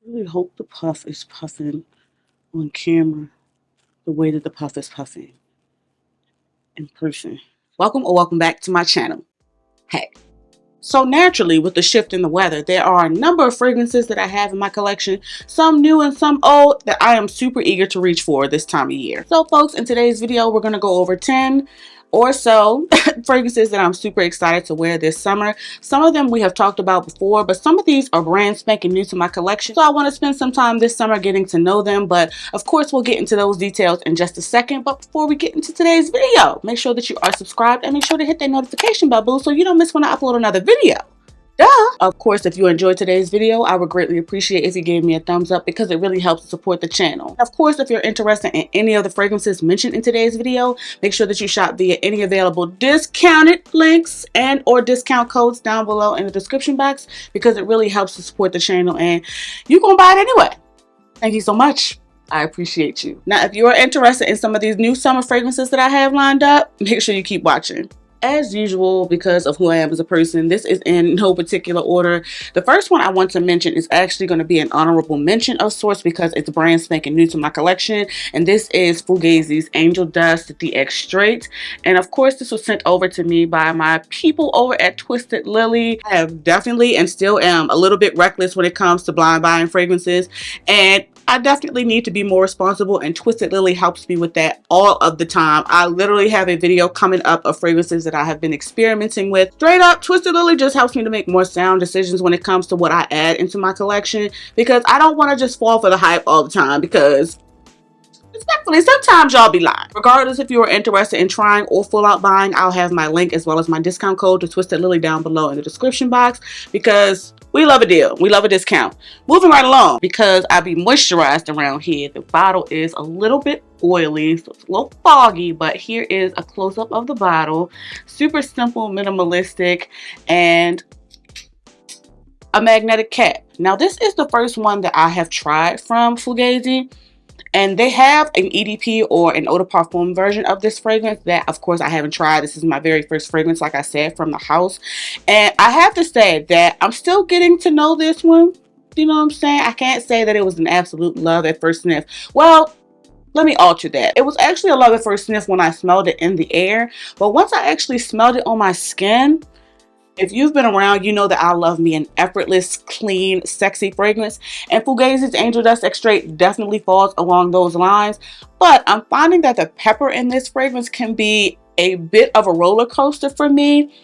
really hope the puff is puffing on camera the way that the puff is puffing in person. Welcome back to my channel. Hey. So naturally, with the shift in the weather, there are a number of fragrances that I have in my collection, some new and some old, that I am super eager to reach for this time of year. So folks, in today's video, we're going to go over 10 or so fragrances that I'm super excited to wear this summer. Some of them we have talked about before, but some of these are brand spanking new to my collection. So I want to spend some time this summer getting to know them, but of course we'll get into those details in just a second. But before we get into today's video, make sure that you are subscribed and make sure to hit that notification bell bell so you don't miss when I upload another video. Duh! Of course, if you enjoyed today's video, I would greatly appreciate if you gave me a thumbs up because it really helps to support the channel. Of course, if you're interested in any of the fragrances mentioned in today's video, make sure that you shop via any available discounted links and or discount codes down below in the description box because it really helps to support the channel and you're gonna buy it anyway. Thank you so much. I appreciate you. Now, if you are interested in some of these new summer fragrances that I have lined up, make sure you keep watching. As usual, because of who I am as a person, this is in no particular order. The first one I want to mention is actually going to be an honorable mention of sorts because it's brand spanking new to my collection, and this is Fugazi's Angel Dust the X Straight. And of course, this was sent over to me by my people over at Twisted Lily. I have definitely and still am a little bit reckless when it comes to blind buying fragrances, and I definitely need to be more responsible, and Twisted Lily helps me with that all of the time. I literally have a video coming up of fragrances that I have been experimenting with. Straight up, Twisted Lily just helps me to make more sound decisions when it comes to what I add into my collection because I don't want to just fall for the hype all the time because respectfully, sometimes y'all be lying. Regardless if you are interested in trying or full out buying, I'll have my link as well as my discount code to Twisted Lily down below in the description box because we love a deal. We love a discount. Moving right along, because I be moisturized around here, the bottle is a little bit oily, so it's a little foggy, but here is a close-up of the bottle. Super simple, minimalistic, and a magnetic cap. Now, this is the first one that I have tried from Fugazi. And they have an EDP or an eau de parfum version of this fragrance that, of course, I haven't tried. This is my very first fragrance, like I said, from the house. And I have to say that I'm still getting to know this one. You know what I'm saying? I can't say that it was an absolute love at first sniff. Well, let me alter that. It was actually a love at first sniff when I smelled it in the air. But once I actually smelled it on my skin, if you've been around, you know that I love me an effortless, clean, sexy fragrance. And Fugazi's Angel Dust X Straight definitely falls along those lines. But I'm finding that the pepper in this fragrance can be a bit of a roller coaster for me.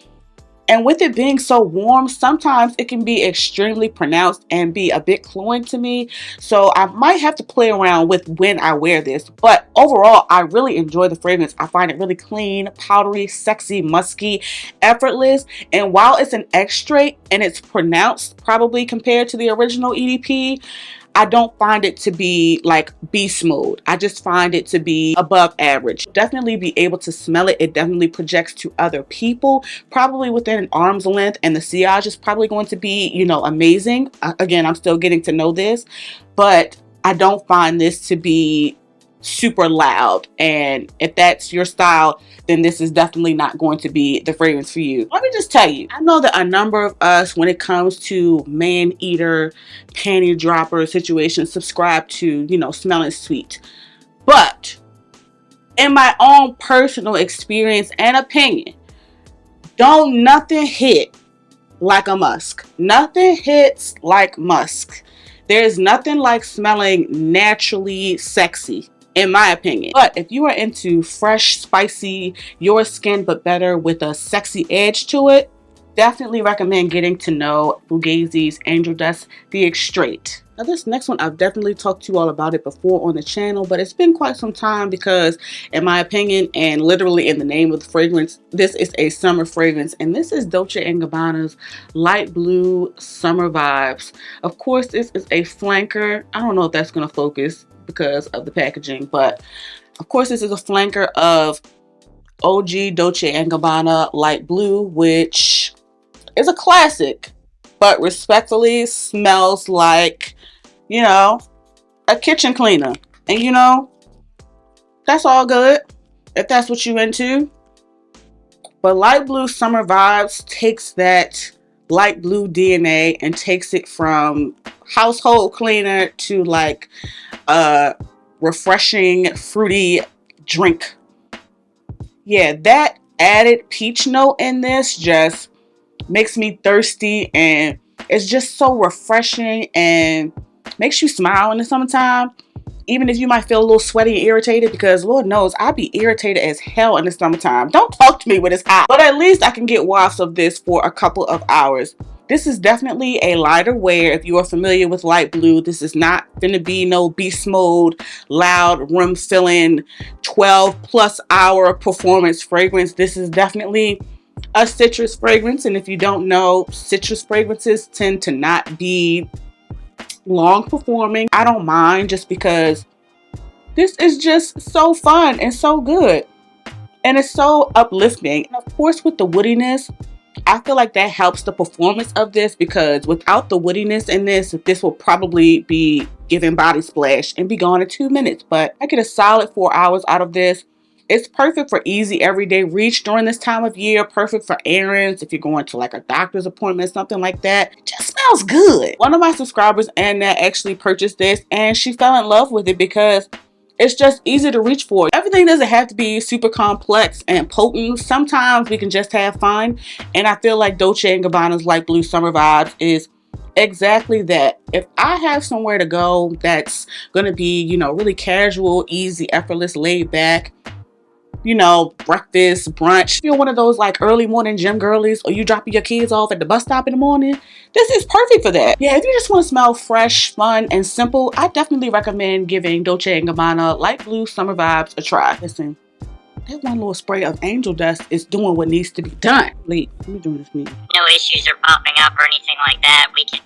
And with it being so warm, sometimes it can be extremely pronounced and be a bit cloying to me. So I might have to play around with when I wear this. But overall, I really enjoy the fragrance. I find it really clean, powdery, sexy, musky, effortless. And while it's an X Straight and it's pronounced probably compared to the original EDP, I don't find it to be like beast mode. I just find it to be above average. Definitely be able to smell it. It definitely projects to other people, probably within an arm's length, and the sillage is probably going to be, you know, amazing. Again, I'm still getting to know this, but I don't find this to be super loud, and if that's your style, then this is definitely not going to be the fragrance for you. Let me just tell you, I know that a number of us, when it comes to man-eater, panty dropper situations, subscribe to, you know, smelling sweet. But in my own personal experience and opinion, don't nothing hit like a musk. Nothing hits like musk. There's nothing like smelling naturally sexy, in my opinion. But if you are into fresh, spicy, your skin but better with a sexy edge to it, definitely recommend getting to know Fugazi's Angel Dust the X Straight. Now this next one, I've definitely talked to you all about it before on the channel, but it's been quite some time because, in my opinion, and literally in the name of the fragrance, this is a summer fragrance, and this is Dolce & Gabbana's Light Blue Summer Vibes. Of course, this is a flanker. I don't know if that's going to focus because of the packaging, but of course this is a flanker of OG Dolce & Gabbana Light Blue, which is a classic, but respectfully smells like, you know, a kitchen cleaner. And you know, that's all good if that's what you into. But Light Blue Summer Vibes takes that light blue DNA and takes it from household cleaner to like a refreshing fruity drink. Yeah, that added peach note in this just makes me thirsty, and it's just so refreshing and makes you smile in the summertime. Even if you might feel a little sweaty and irritated, because Lord knows I be irritated as hell in the summertime. Don't talk to me when it's hot. But at least I can get wafts of this for a couple of hours. This is definitely a lighter wear. If you are familiar with light blue, this is not gonna be no beast mode, loud, room filling, 12+ hour performance fragrance. This is definitely a citrus fragrance. And if you don't know, citrus fragrances tend to not be long performing. I don't mind, just because this is just so fun and so good, and it's so uplifting. And of course, with the woodiness, I feel like that helps the performance of this, because without the woodiness in this will probably be giving body splash and be gone in 2 minutes. But I get a solid 4 hours out of this. It's perfect for easy everyday reach during this time of year. Perfect for errands, if you're going to like a doctor's appointment, something like that. It just smells good. One of my subscribers, Anna, actually purchased this, and she fell in love with it because it's just easy to reach for. Everything doesn't have to be super complex and potent. Sometimes we can just have fun. And I feel like Dolce & Gabbana's Light Blue Summer Vibes is exactly that. If I have somewhere to go that's going to be, you know, really casual, easy, effortless, laid back, you know, breakfast, brunch. If you're one of those like early morning gym girlies, or you dropping your kids off at the bus stop in the morning, this is perfect for that. Yeah, if you just want to smell fresh, fun, and simple, I definitely recommend giving Dolce & Gabbana Light Blue Summer Vibes a try. Listen, that one little spray of angel dust is doing what needs to be done. Let me do this meeting. No issues are popping up or anything like that. We can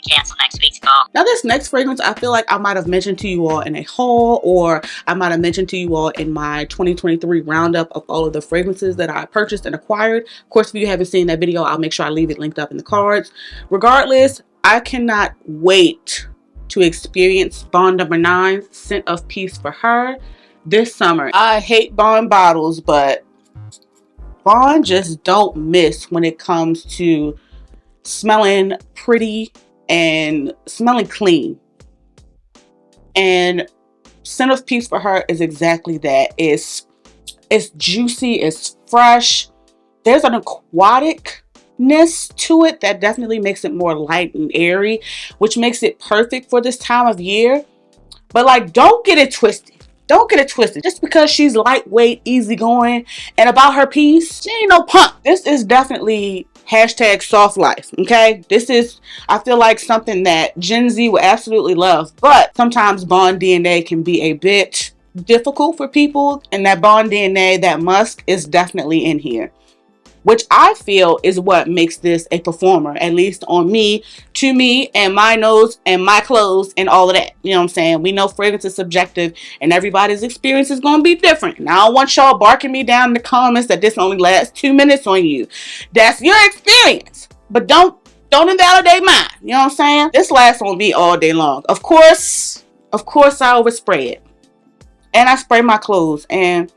cancel next week's call. Now, this next fragrance, I feel like I might have mentioned to you all in a haul, or I might have mentioned to you all in my 2023 roundup of all of the fragrances that I purchased and acquired. Of course, if you haven't seen that video, I'll make sure I leave it linked up in the cards. Regardless, I cannot wait to experience Bond Number 9, Scent of Peace for Her, this summer. I hate Bond bottles, but Bond just don't miss when it comes to smelling pretty and smelling clean. And Scent of Peace for Her is exactly that. It's juicy, it's fresh. There's an aquaticness to it that definitely makes it more light and airy, which makes it perfect for this time of year. But like, don't get it twisted. Don't get it twisted. Just because she's lightweight, easygoing, and about her piece, she ain't no punk. This is definitely hashtag soft life, okay? This is, I feel like, something that Gen Z will absolutely love. But sometimes Bond DNA can be a bit difficult for people, and that Bond DNA, that musk, is definitely in here, which I feel is what makes this a performer, at least on me, to me, and my nose, and my clothes, and all of that. You know what I'm saying? We know fragrance is subjective, and everybody's experience is going to be different. And I don't want y'all barking me down in the comments that this only lasts 2 minutes on you. That's your experience. But don't invalidate mine. You know what I'm saying? This lasts on me all day long. Of course, I overspray it. And I spray my clothes. And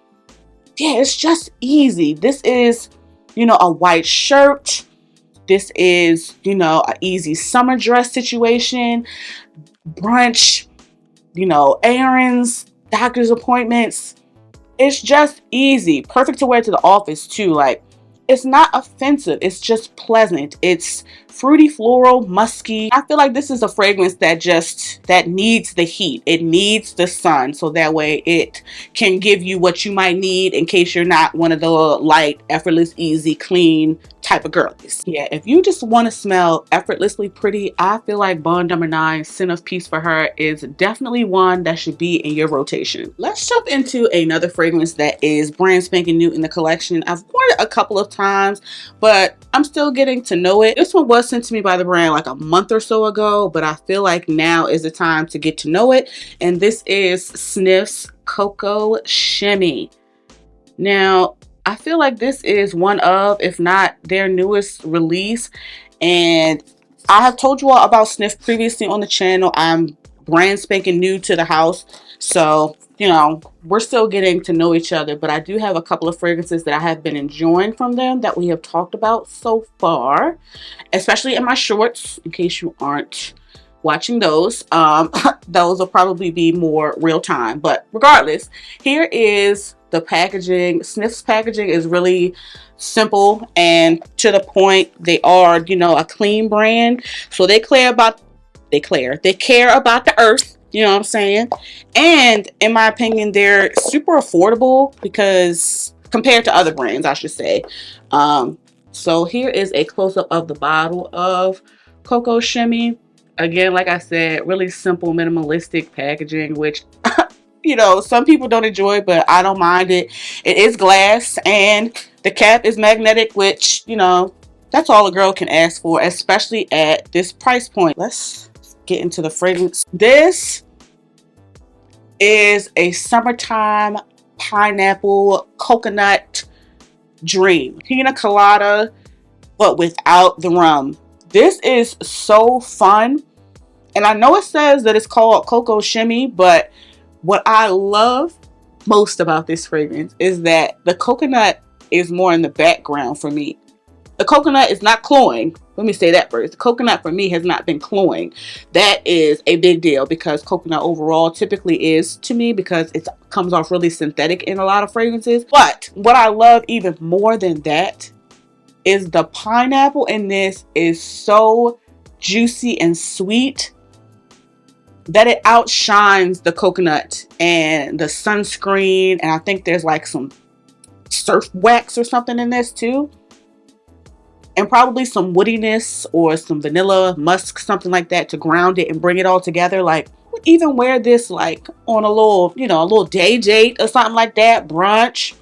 yeah, it's just easy. This is, you know, a white shirt. This is, you know, an easy summer dress situation, brunch, you know, errands, doctor's appointments. It's just easy. Perfect to wear to the office too. Like, it's not offensive. It's just pleasant. It's fruity, floral, musky. I feel like this is a fragrance that needs the heat. It needs the sun, so that way it can give you what you might need in case you're not one of the light, effortless, easy, clean type of girlies. Yeah, if you just want to smell effortlessly pretty, I feel like Bond Number 9, Scent of Peace for Her, is definitely one that should be in your rotation. Let's jump into another fragrance that is brand spanking new in the collection. I've worn it a couple of times, but I'm still getting to know it. This one was sent to me by the brand like a month or so ago, but I feel like now is the time to get to know it. And this is Snif's Cocoa Shimmy. Now, I feel like this is one of, if not their newest release. And I have told you all about Snif previously on the channel. I'm brand spanking new to the house. So, you know, we're still getting to know each other, but I do have a couple of fragrances that I have been enjoying from them that we have talked about so far, especially in my shorts, in case you aren't watching those. Those will probably be more real time, but regardless, here is the packaging. Sniff's packaging is really simple and to the point. They are, you know, a clean brand, so they care about the earth, you know what I'm saying? And in my opinion, they're super affordable because compared to other brands, I should say. So here is a close-up of the bottle of Cocoa Shimmy. Again, like I said, really simple, minimalistic packaging, which you know, some people don't enjoy, but I don't mind it. It is glass and the cap is magnetic, which, you know, that's all a girl can ask for, especially at this price point. Let's get into the fragrance. This is a summertime pineapple coconut dream. Pina colada, but without the rum. This is so fun. And I know it says that it's called Cocoa Shimmy, but what I love most about this fragrance is that the coconut is more in the background for me. The coconut is not cloying. Let me say that first. The coconut for me has not been cloying. That is a big deal because coconut overall typically is to me because it comes off really synthetic in a lot of fragrances. But what I love even more than that is the pineapple in this is so juicy and sweet that it outshines the coconut and the sunscreen. And I think there's like some surf wax or something in this too. And probably some woodiness or some vanilla musk, something like that to ground it and bring it all together. Like, I would even wear this like on a little, you know, a little day date or something like that, brunch.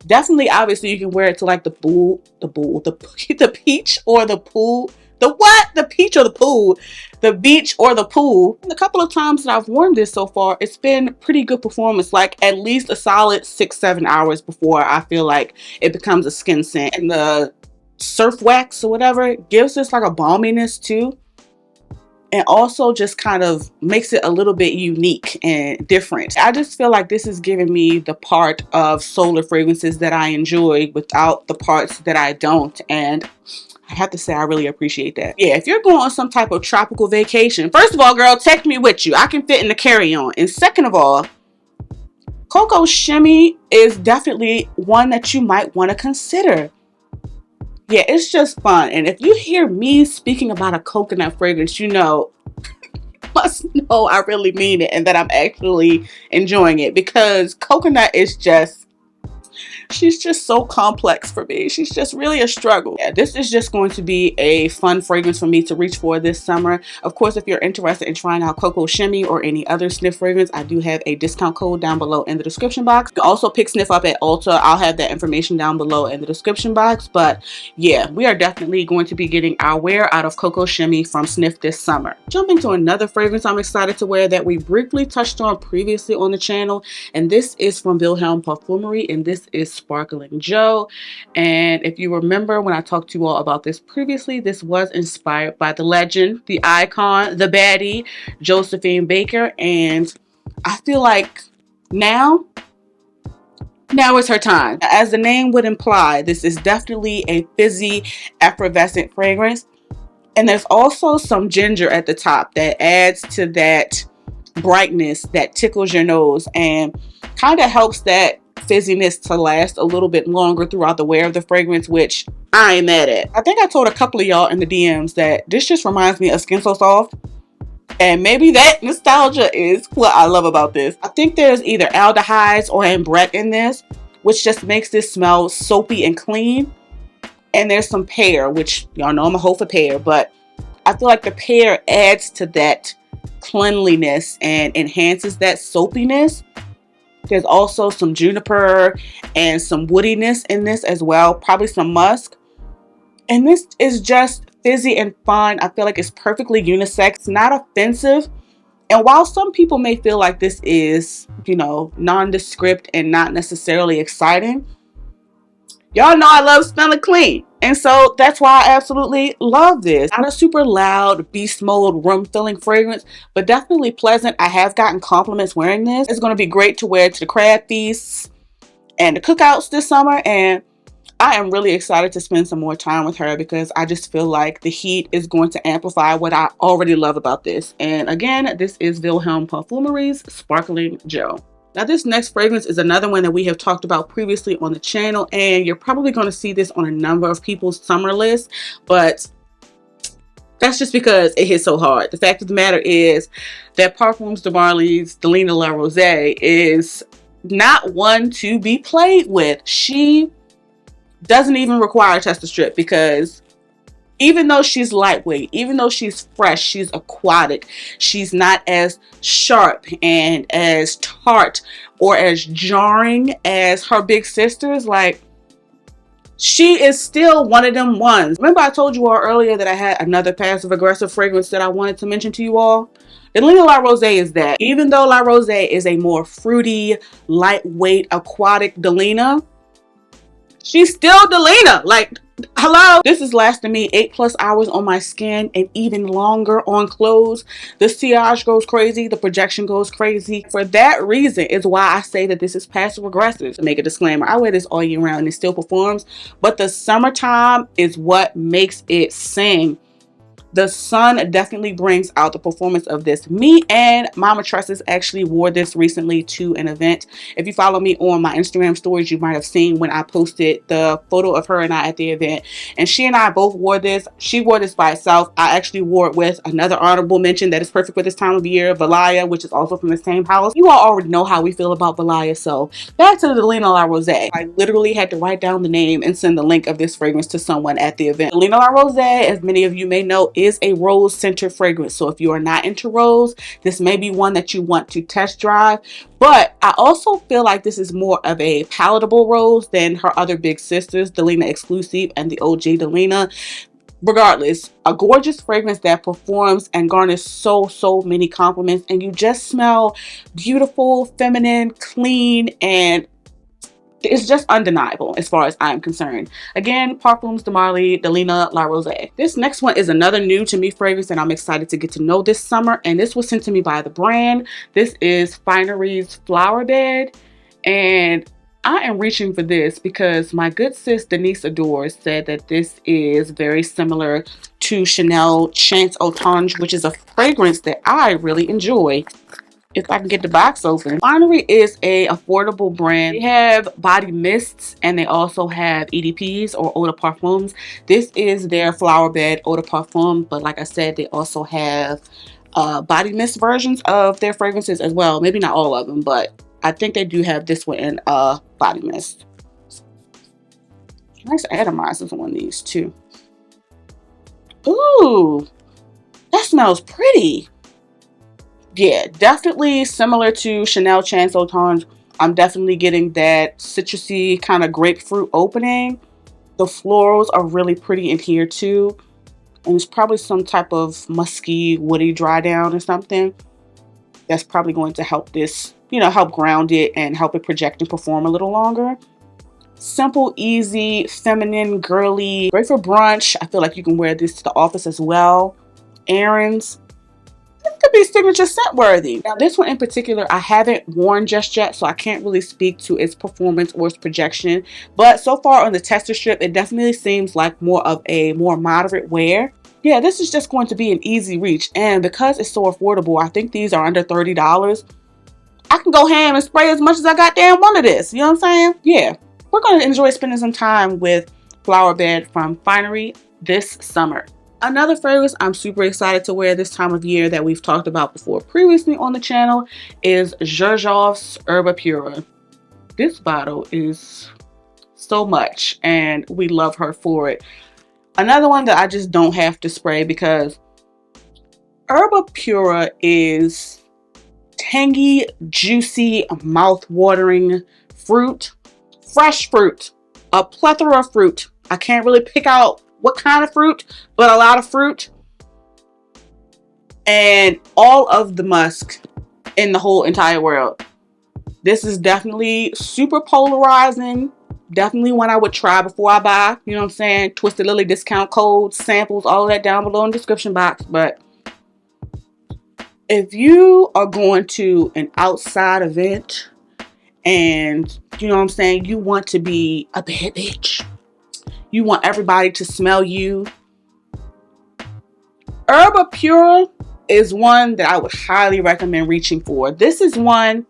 Definitely, obviously, you can wear it to like the the peach or the pool. The what? The peach or the pool? The beach or the pool. And a couple of times that I've worn this so far, it's been pretty good performance. Like at least a solid 6-7 hours before I feel like it becomes a skin scent. And the surf wax or whatever gives this like a balminess too. And also just kind of makes it a little bit unique and different. I just feel like this is giving me the part of solar fragrances that I enjoy without the parts that I don't. And I have to say, I really appreciate that. Yeah, if you're going on some type of tropical vacation, first of all, girl, take me with you. I can fit in the carry-on. And second of all, Cocoa Shimmy is definitely one that you might want to consider. Yeah, it's just fun. And if you hear me speaking about a coconut fragrance, you know, must know I really mean it and that I'm actually enjoying it because coconut is just, she's just so complex for me. She's just really a struggle. Yeah, this is just going to be a fun fragrance for me to reach for this summer. Of course, if you're interested in trying out Cocoa Shimmy or any other Sniff fragrance, I do have a discount code down below in the description box. You can also pick Sniff up at Ulta. I'll have that information down below in the description box. But yeah, we are definitely going to be getting our wear out of Cocoa Shimmy from Sniff this summer. Jumping to another fragrance I'm excited to wear that we briefly touched on previously on the channel, and this is from Wilhelm Parfumery, and this is Sparkling Joe. And if you remember when I talked to you all about this previously, this was inspired by the legend, the icon, the baddie, Josephine Baker. And I feel like now is her time. As the name would imply, this is definitely a fizzy, effervescent fragrance. And there's also some ginger at the top that adds to that brightness that tickles your nose and kind of helps that fizziness to last a little bit longer throughout the wear of the fragrance, which I ain't mad at. I think I told a couple of y'all in the DMs that this just reminds me of Skin So Soft. And maybe that nostalgia is what I love about this. I think there's either aldehydes or ambrette in this, which just makes this smell soapy and clean. And there's some pear, which y'all know I'm a hoe for pear, but I feel like the pear adds to that cleanliness and enhances that soapiness. There's also some juniper and some woodiness in this as well, probably some musk. And this is just fizzy and fun. I feel like it's perfectly unisex, not offensive. And while some people may feel like this is, you know, nondescript and not necessarily exciting, y'all know I love smelling clean. And so that's why I absolutely love this. Not a super loud beast mode room filling fragrance, but definitely pleasant. I have gotten compliments wearing this. It's going to be great to wear to the crab feasts and the cookouts this summer. And I am really excited to spend some more time with her because I just feel like the heat is going to amplify what I already love about this. And again, this is Wilhelm Parfumerie's Sparkling Gel. Now this next fragrance is another one that we have talked about previously on the channel, and you're probably going to see this on a number of people's summer lists, but that's just because it hits so hard. The fact of the matter is that Parfums de Marly's Delina La Rose is not one to be played with. She doesn't even require a tester strip because even though she's lightweight, even though she's fresh, she's aquatic, she's not as sharp and as tart or as jarring as her big sisters. Like, she is still one of them ones. Remember I told you all earlier that I had another passive aggressive fragrance that I wanted to mention to you all? Delina La Rose is that. Even though La Rose is a more fruity, lightweight, aquatic Delina, she's still Delina. Like, hello. This is lasting me 8+ hours on my skin and even longer on clothes. The sillage goes crazy. The projection goes crazy. For that reason is why I say that this is passive aggressive. To make a disclaimer, I wear this all year round and it still performs. But the summertime is what makes it sing. The sun definitely brings out the performance of this. Me and Mama Tresses actually wore this recently to an event. If you follow me on my Instagram stories, you might have seen when I posted the photo of her and I at the event. And she and I both wore this. She wore this by itself. I actually wore it with another honorable mention that is perfect for this time of year, Valaya, which is also from the same house. You all already know how we feel about Valaya. So back to the Delina La Rose. I literally had to write down the name and send the link of this fragrance to someone at the event. Delina La Rose, as many of you may know, is a rose scented fragrance. So if you are not into rose, this may be one that you want to test drive. But I also feel like this is more of a palatable rose than her other big sisters, Delina Exclusive and the OG Delina. Regardless, a gorgeous fragrance that performs and garners so many compliments, and you just smell beautiful, feminine, clean, and it's just undeniable as far as I'm concerned. Again, Parfums de Marly, Delina La Rose. This next one is another new to me fragrance that I'm excited to get to know this summer, and this was sent to me by the brand. This is Finery's Flower Bed, and I am reaching for this because my good sis Denise Adores said that this is very similar to Chanel Chance Autange, which is a fragrance that I really enjoy. If I can get the box open. Finery is a affordable brand. They have body mists and they also have EDPs or eau de parfums. This is their flower bed eau de parfum, but like I said, they also have body mist versions of their fragrances as well. Maybe not all of them, but I think they do have this one in body mist. Nice atomizers on these too. Ooh, that smells pretty. Yeah, definitely similar to Chanel Chance Autange. I'm definitely getting that citrusy kind of grapefruit opening. The florals are really pretty in here too. And it's probably some type of musky, woody dry down or something. That's probably going to help this, you know, help ground it and help it project and perform a little longer. Simple, easy, feminine, girly, great for brunch. I feel like you can wear this to the office as well. Errands. Could be signature scent worthy. Now this one in particular I haven't worn just yet, so I can't really speak to its performance or its projection, but so far on the tester strip it definitely seems like more of a more moderate wear. Yeah, this is just going to be an easy reach, and because it's so affordable, I think these are under $30. I can go ham and spray as much as I goddamn want of this, you know what I'm saying? Yeah, we're going to enjoy spending some time with Flower Bed from Finery this summer. Another fragrance I'm super excited to wear this time of year that we've talked about before previously on the channel is Xerjoff's Herba Pura. This bottle is so much and we love her for it. Another one that I just don't have to spray because Herba Pura is tangy, juicy, mouth-watering fruit, fresh fruit, a plethora of fruit. I can't really pick out what kind of fruit, but a lot of fruit, and all of the musk in the whole entire world. This is definitely super polarizing, Definitely one I would try before I buy. You know what I'm saying? Twisted Lily discount codes, samples, all of that down below in the description box. But if you are going to an outside event and, you know what I'm saying, you want to be a bad bitch, you want everybody to smell you, Herba Pura is one that I would highly recommend reaching for. This is one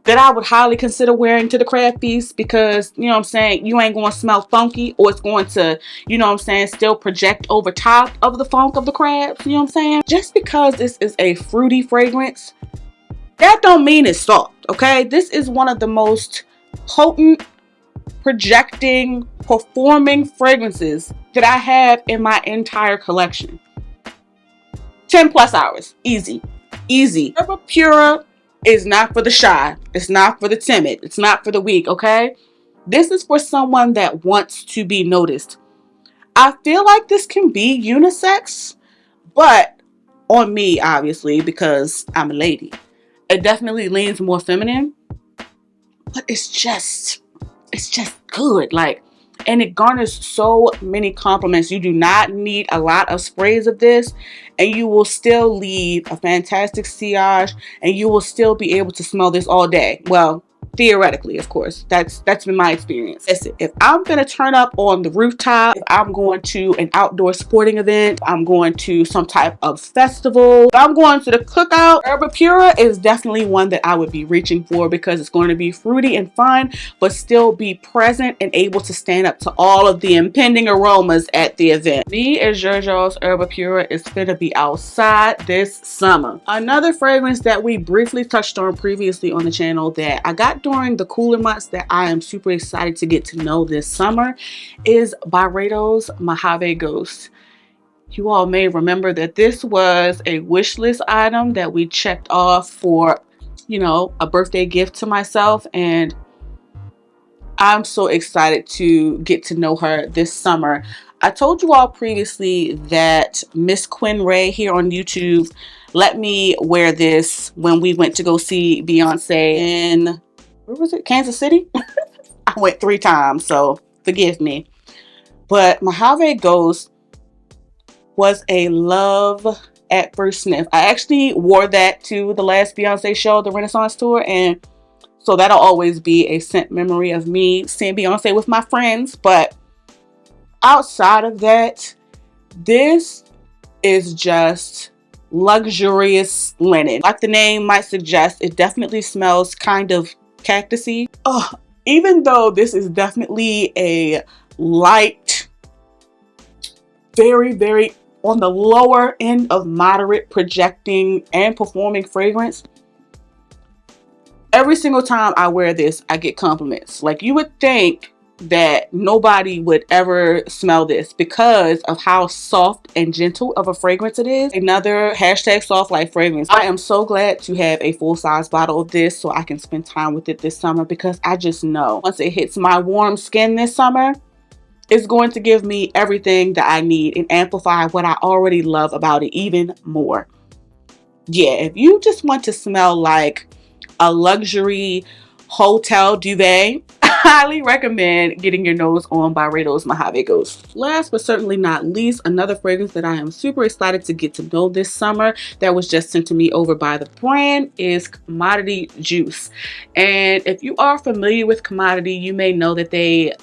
that I would highly consider wearing to the crab feast because, you know what I'm saying, you ain't going to smell funky, or it's going to, you know what I'm saying, still project over top of the funk of the crabs, you know what I'm saying? Just because this is a fruity fragrance, that don't mean it's soft, okay? This is one of the most potent, projecting, performing fragrances that I have in my entire collection. 10 plus hours. Easy. Easy. Herba Pura is not for the shy. It's not for the timid. It's not for the weak, okay? This is for someone that wants to be noticed. I feel like this can be unisex, but on me, obviously, because I'm a lady, it definitely leans more feminine, but it's just good. Like, and it garners so many compliments. You do not need a lot of sprays of this, and you will still leave a fantastic sillage, and you will still be able to smell this all day. Well, theoretically, of course. That's been my experience. Listen, if I'm gonna turn up on the rooftop, if I'm going to an outdoor sporting event, I'm going to some type of festival, if I'm going to the cookout, Herba Pura is definitely one that I would be reaching for because it's going to be fruity and fun, but still be present and able to stand up to all of the impending aromas at the event. Me and JoJo's Herba Pura is finna be outside this summer. Another fragrance that we briefly touched on previously on the channel that I got during the cooler months that I am super excited to get to know this summer is Byredo's Mojave Ghost. You all may remember that this was a wish list item that we checked off for, you know, a birthday gift to myself, and I'm so excited to get to know her this summer. I told you all previously that Miss Quinn Ray here on YouTube let me wear this when we went to go see Beyonce in, where was it? Kansas City? I went 3 times, so forgive me. But Mojave Ghost was a love at first sniff. I actually wore that to the last Beyonce show, the Renaissance tour, and so that'll always be a scent memory of me seeing Beyonce with my friends. But outside of that, this is just luxurious linen. Like the name might suggest, it definitely smells kind of cactusy. Oh, even though this is definitely a light, very, very on the lower end of moderate projecting and performing fragrance, every single time I wear this, I get compliments. Like, you would think that nobody would ever smell this because of how soft and gentle of a fragrance it is. Another hashtag soft life fragrance. I am so glad to have a full-size bottle of this so I can spend time with it this summer, because I just know once it hits my warm skin this summer, it's going to give me everything that I need and amplify what I already love about it even more. Yeah, if you just want to smell like a luxury hotel duvet, I highly recommend getting your nose on Byredo's Mojave Ghost. Last but certainly not least, another fragrance that I am super excited to get to know this summer that was just sent to me over by the brand is Commodity Juice. And if you are familiar with Commodity, you may know that they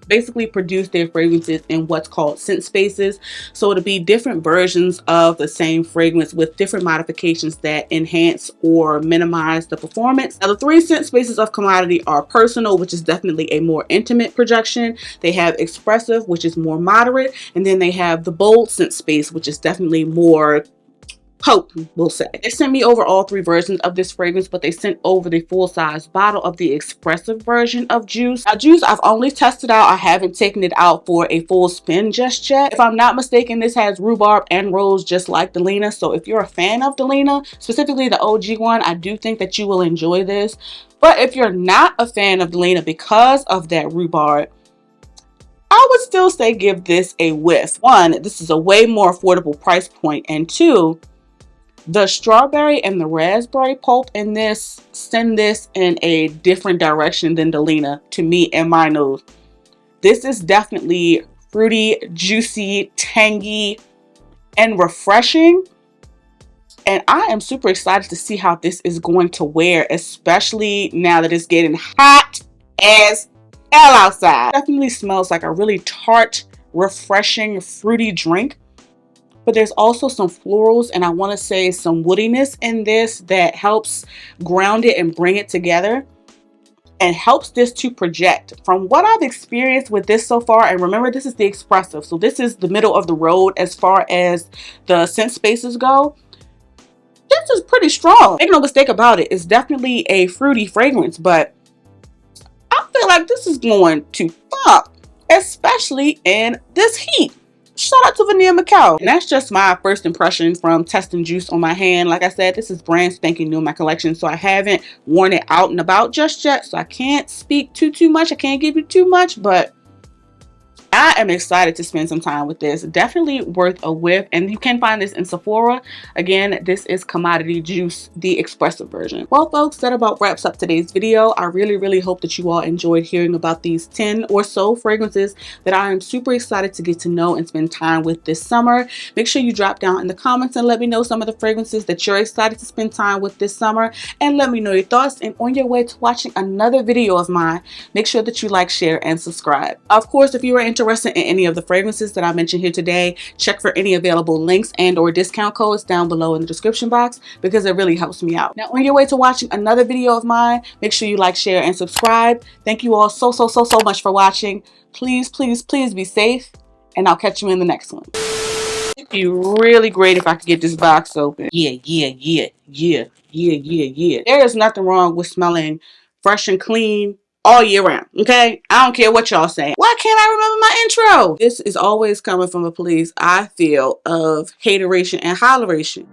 basically produce their fragrances in what's called scent spaces. So it'll be different versions of the same fragrance with different modifications that enhance or minimize the performance. Now, the 3 scent spaces of Commodity are personal, which is definitely a more intimate projection. They have expressive, which is more moderate. And then they have the bold scent space, which is definitely more potent, we'll say. They sent me over all 3 versions of this fragrance, but they sent over the full-size bottle of the expressive version of Juice. Now, Juice, I've only tested out. I haven't taken it out for a full spin just yet. If I'm not mistaken, this has rhubarb and rose just like Delina. So if you're a fan of Delina, specifically the OG one, I do think that you will enjoy this. But if you're not a fan of Delina because of that rhubarb, I would still say give this a whiff. 1, this is a way more affordable price point, and 2, The strawberry and the raspberry pulp in this send this in a different direction than the Lena to me in my nose. This is definitely fruity, juicy, tangy, and refreshing. And I am super excited to see how this is going to wear, especially now that it's getting hot as hell outside. It definitely smells like a really tart, refreshing, fruity drink. But there's also some florals and I want to say some woodiness in this that helps ground it and bring it together and helps this to project. From what I've experienced with this so far, and remember this is the expressive, so this is the middle of the road as far as the scent spaces go. This is pretty strong. Make no mistake about it, it's definitely a fruity fragrance, but I feel like this is going to pop, especially in this heat. Shout out to Vanilla Macau. And that's just my first impression from testing juice on my hand. Like I said, this is brand spanking new in my collection, so I haven't worn it out and about just yet, so I can't speak too much. I can't give you too much, but I am excited to spend some time with this. Definitely worth a whiff, and you can find this in Sephora. Again, this is Commodity Juice, the expressive version. Well, folks, that about wraps up today's video. I really hope that you all enjoyed hearing about these 10 or so fragrances that I am super excited to get to know and spend time with this summer. Make sure you drop down in the comments and let me know some of the fragrances that you're excited to spend time with this summer, and let me know your thoughts. And on your way to watching another video of mine, make sure that you like, share, and subscribe. Of course, if you are interested in any of the fragrances that I mentioned here today, check for any available links and or discount codes down below in the description box, because it really helps me out. Now, on your way to watching another video of mine, make sure you like, share, and subscribe. Thank you all so much for watching. Please be safe, and I'll catch you in the next one. It'd be really great if I could get this box open. Yeah. There is nothing wrong with smelling fresh and clean all year round, okay? I don't care what y'all say. Why can't I remember my intro? This is always coming from a place, I feel, of hateration and holleration.